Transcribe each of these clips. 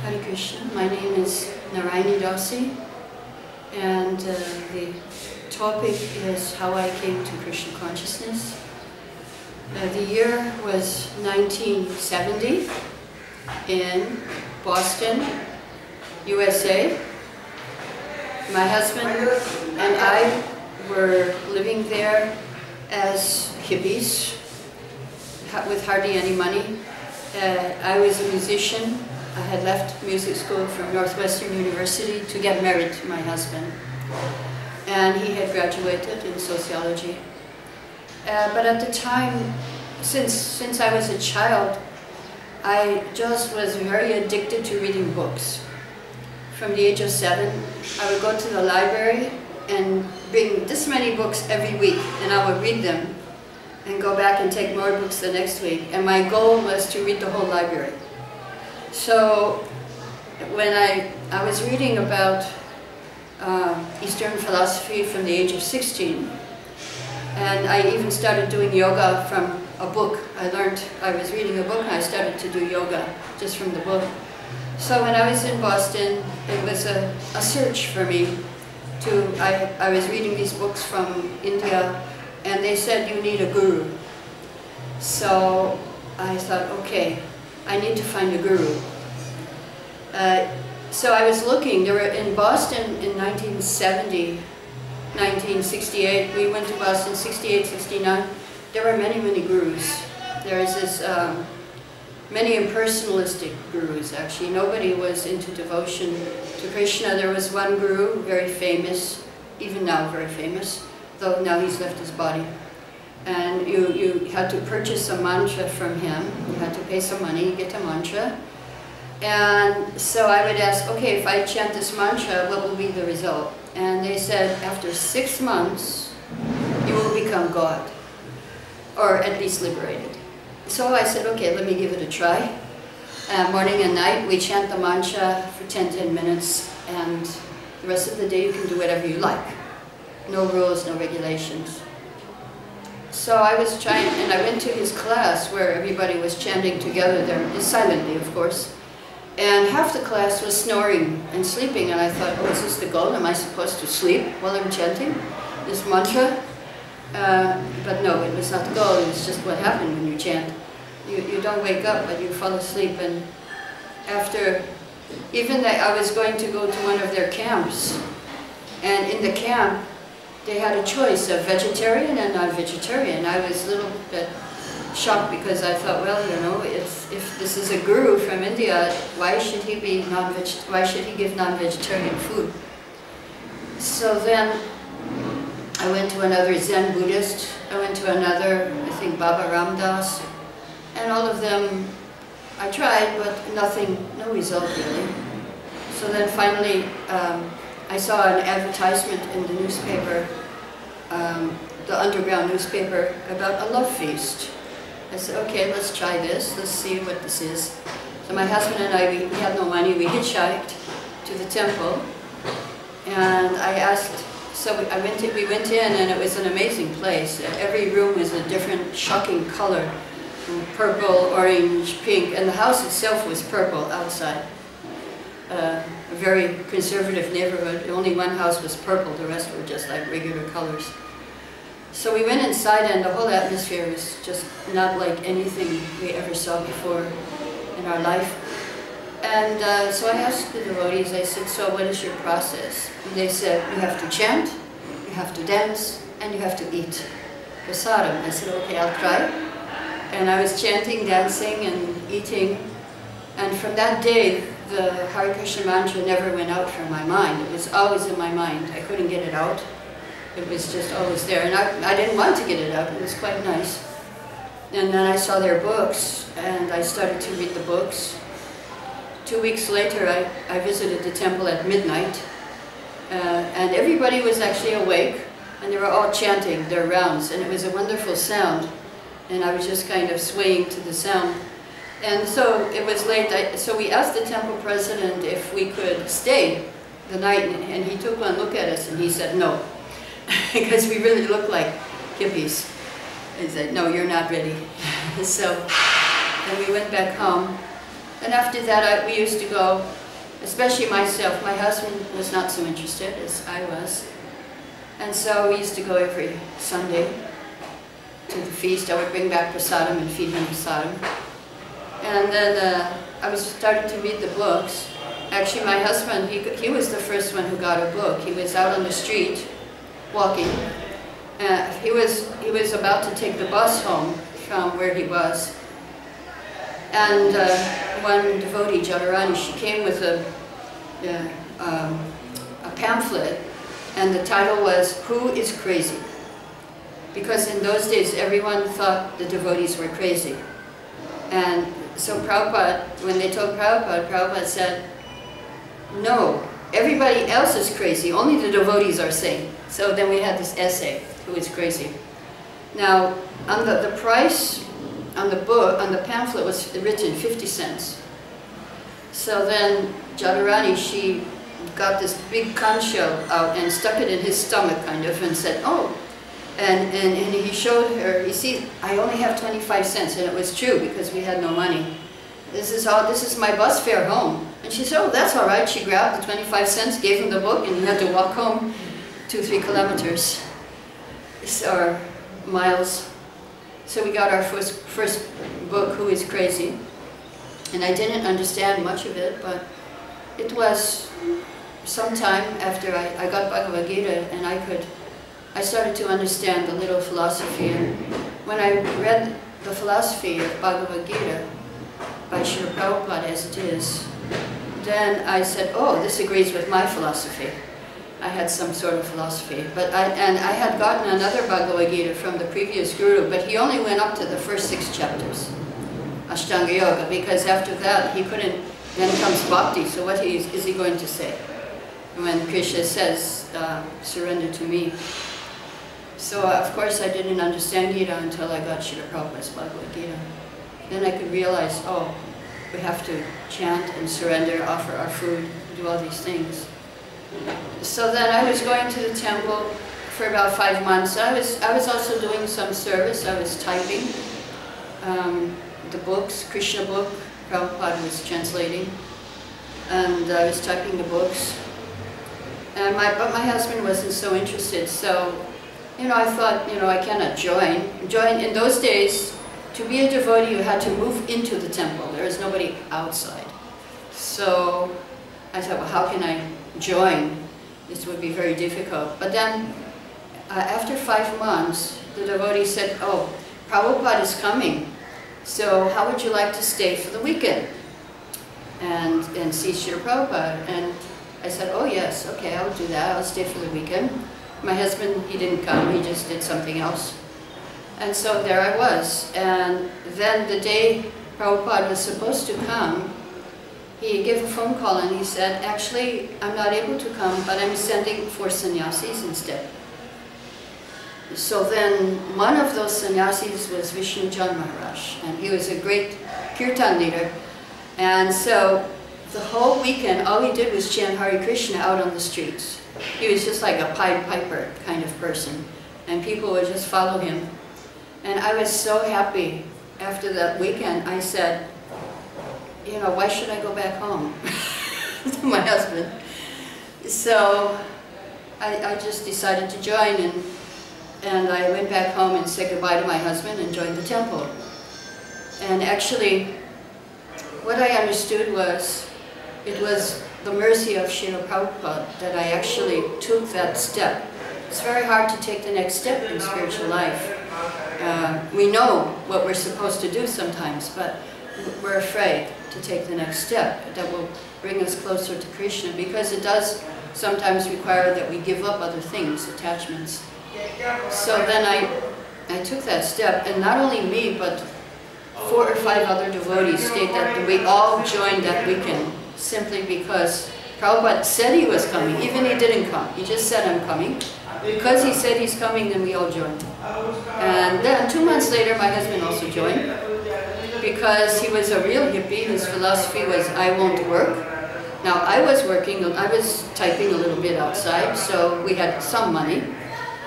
Hare Krishna. My name is Narayani Mataji, and the topic is how I came to Krishna consciousness. The year was 1970 in Boston, USA. My husband and I were living there as hippies with hardly any money. I was a musician. I had left music school from Northwestern University to get married to my husband. And he had graduated in sociology. But at the time, since I was a child, I just was very addicted to reading books. From the age of 7, I would go to the library and bring this many books every week, and I would read them and go back and take more books the next week. And my goal was to read the whole library. So when I was reading about Eastern philosophy from the age of 16, and I even started doing yoga from a book. I was reading a book and I started to do yoga just from the book. So when I was in Boston, it was a search for me. I was reading these books from India, and they said you need a guru. So I thought, okay, I need to find a guru. So I was looking. There were in Boston in 1970, 1968. We went to Boston 68, 69. There were many, many gurus. There was this many impersonalistic gurus. Actually, nobody was into devotion to Krishna. There was one guru, very famous, even now very famous, though now he's left his body. And you had to purchase a mantra from him. You had to pay some money, get a mantra. And so I would ask, okay, if I chant this mantra, what will be the result? And they said, after 6 months, you will become God, or at least liberated. So I said, okay, let me give it a try. Morning and night, we chant the mantra for 10 minutes, and the rest of the day you can do whatever you like. No rules, no regulations. So I was trying, and I went to his class where everybody was chanting together there, silently of course, and half the class was snoring and sleeping, and I thought, oh, is this the goal? Am I supposed to sleep while I'm chanting this mantra? But no, it was not the goal, it was just what happened when you chant. You don't wake up, but you fall asleep, and after, even I was going to go to one of their camps, and in the camp, they had a choice of vegetarian and non-vegetarian. I was a little bit shocked because I thought, well, you know, if this is a guru from India, why should he be why should he give non-vegetarian food? So then I went to another Zen Buddhist. I went to another, I think Baba Ramdas, and all of them I tried, but nothing, no result really. So then finally, I saw an advertisement in the newspaper, the underground newspaper, about a love feast. I said, okay, let's try this, let's see what this is. So my husband and I, we had no money, we hitchhiked to the temple, and I asked, so we went in, and it was an amazing place. Every room was a different, shocking color, purple, orange, pink, and the house itself was purple outside. A very conservative neighborhood. Only one house was purple, the rest were just like regular colors. So we went inside, and the whole atmosphere was just not like anything we ever saw before in our life. And so I asked the devotees, I said, so what is your process? And they said, you have to chant, you have to dance, and you have to eat prasadam. I said, okay, I'll try. And I was chanting, dancing, and eating. And from that day, the Hare Krishna mantra never went out from my mind. It was always in my mind. I couldn't get it out. It was just always there. And I didn't want to get it out. It was quite nice. And then I saw their books, and I started to read the books. 2 weeks later, I visited the temple at midnight. And everybody was actually awake, and they were all chanting their rounds. And it was a wonderful sound. And I was just kind of swaying to the sound. And so it was late, so we asked the temple president if we could stay the night, and he took one look at us and he said no, because we really looked like hippies. He said, no, you're not ready. So then we went back home, And after that, we used to go, especially myself. My husband was not so interested as I was. And so we used to go every Sunday to the feast. I would bring back prasadam and feed him prasadam. And then I was starting to read the books. Actually, my husband, he was the first one who got a book. He was out on the street, walking. He was about to take the bus home from where he was. And one devotee, Radharani, she came with a pamphlet, and the title was, "Who is Crazy?" Because in those days, everyone thought the devotees were crazy. And so Prabhupada, when they told Prabhupada, Prabhupada said, "No, everybody else is crazy, only the devotees are sane." So then we had this essay, "Who is Crazy?" Now, on the price on the book, on the pamphlet was written 50 cents. So then Radharani, she got this big conch shell out and stuck it in his stomach, kind of, and said, "Oh." And he showed her, "You see, I only have 25 cents, and it was true because we had no money. This is my bus fare home." And she said, "Oh, that's all right." She grabbed the 25 cents, gave him the book, and he had to walk home 2-3 kilometers, or miles. So we got our first book, "Who is Crazy?" And I didn't understand much of it, but it was sometime after I got Bhagavad Gita, and I started to understand the little philosophy. And when I read the philosophy of Bhagavad Gita by Srila Prabhupada as it is, then I said, "Oh, this agrees with my philosophy." I had some sort of philosophy, and I had gotten another Bhagavad Gita from the previous guru, but he only went up to the first 6 chapters, Ashtanga Yoga, because after that he couldn't. Then comes Bhakti. So what is he going to say when Krishna says, "Surrender to me"? So of course I didn't understand Gita until I got Srila Prabhupada's Bhagavad Gita. Then I could realize, oh, we have to chant and surrender, offer our food, do all these things. So then I was going to the temple for about 5 months. I was also doing some service. I was typing the books, Krishna book, Prabhupada was translating, and I was typing the books. But my husband wasn't so interested, so I thought, I cannot join. In those days, to be a devotee, you had to move into the temple. There was nobody outside. So I thought, well, how can I join? This would be very difficult. But then, after 5 months, the devotee said, "Oh, Prabhupada is coming. So how would you like to stay for the weekend and see Srila Prabhupada?" And I said, "Oh yes, okay, I'll do that. I'll stay for the weekend." My husband, he didn't come. He just did something else. And so there I was. And then the day Prabhupada was supposed to come, he gave a phone call and he said, "Actually, I'm not able to come, but I'm sending 4 sannyasis instead." So then one of those sannyasis was Vishnu Jan Maharaj, and he was a great kirtan leader. And so the whole weekend, all he did was chant Hare Krishna out on the streets. He was just like a Pied Piper kind of person, and people would just follow him. And I was so happy. After that weekend, I said, why should I go back home to my husband? So I just decided to join, and I went back home and said goodbye to my husband and joined the temple. And actually, what I understood was, it was the mercy of Srila Prabhupada that I actually took that step. It's very hard to take the next step in spiritual life. We know what we're supposed to do sometimes, but we're afraid to take the next step that will bring us closer to Krishna, because it does sometimes require that we give up other things, attachments. So then I took that step, and not only me, but 4 or 5 other devotees stayed we all joined that weekend, simply because Prabhupada said he was coming. Even he didn't come. He just said, "I'm coming." Because he said he's coming, then we all joined. And then 2 months later, my husband also joined, because he was a real hippie. His philosophy was, "I won't work." Now, I was working, I was typing a little bit outside, so we had some money.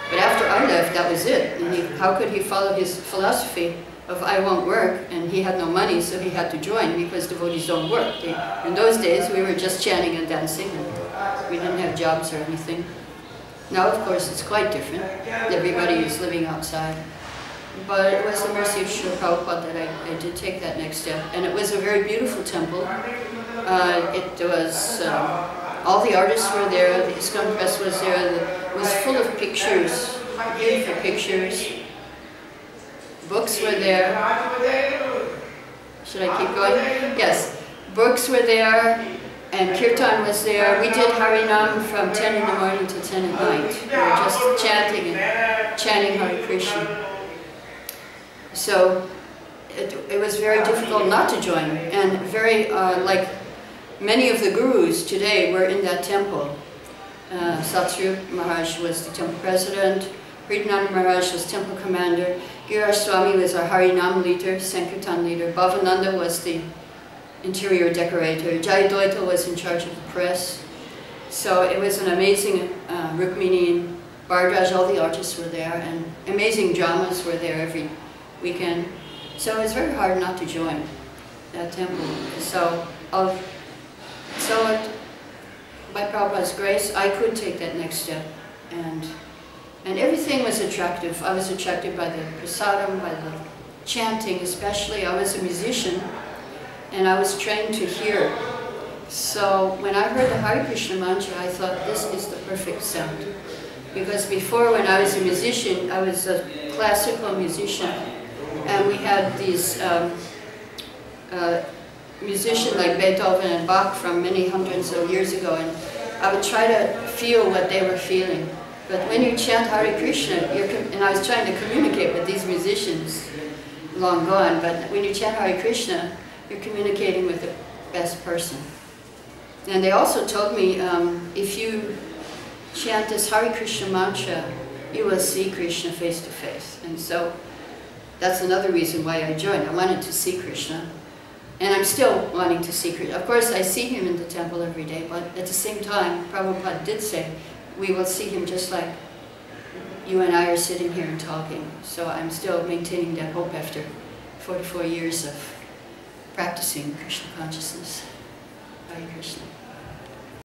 But after I left, that was it. And how could he follow his philosophy of I won't work, and he had no money, so he had to join because devotees don't work. In those days, we were just chanting and dancing, and we didn't have jobs or anything. Now, of course, it's quite different. Everybody is living outside. But it was the mercy of Srila Prabhupada that I did take that next step. And it was a very beautiful temple. It was, all the artists were there, the ISKCON Press was there, it was full of pictures, beautiful pictures. Books were there. Should I keep going? Yes. Books were there, and Kirtan was there. We did Harinam from 10 in the morning to 10 at night. We were just chanting and chanting Hare Krishna. So it was very difficult not to join, and very, like many of the gurus today were in that temple. Satsrup Maharaj was the temple president, Hridananda Maharaj was temple commander, Giraj Swami was our Harinam leader, Sankirtan leader, Bhavananda was the interior decorator, Jayadvaita was in charge of the press. So it was an amazing, Rukmini and Bhardraj, all the artists were there, and amazing dramas were there every weekend. So it was very hard not to join that temple. So by Prabhupada's grace, I could take that next step, and everything was attractive. I was attracted by the prasadam, by the chanting especially. I was a musician, and I was trained to hear. So when I heard the Hare Krishna mantra, I thought this is the perfect sound. Because before, when I was a musician, I was a classical musician, and we had these musicians like Beethoven and Bach from many hundreds of years ago, and I would try to feel what they were feeling. But when you chant Hare Krishna, and I was trying to communicate with these musicians, long gone, but when you chant Hare Krishna, you're communicating with the best person. And they also told me, if you chant this Hare Krishna mantra, you will see Krishna face to face. And so that's another reason why I joined. I wanted to see Krishna. And I'm still wanting to see Krishna. Of course, I see him in the temple every day, but at the same time, Prabhupada did say, we will see him just like you and I are sitting here and talking. So I'm still maintaining that hope after 44 years of practicing Krishna consciousness. Hare Krishna.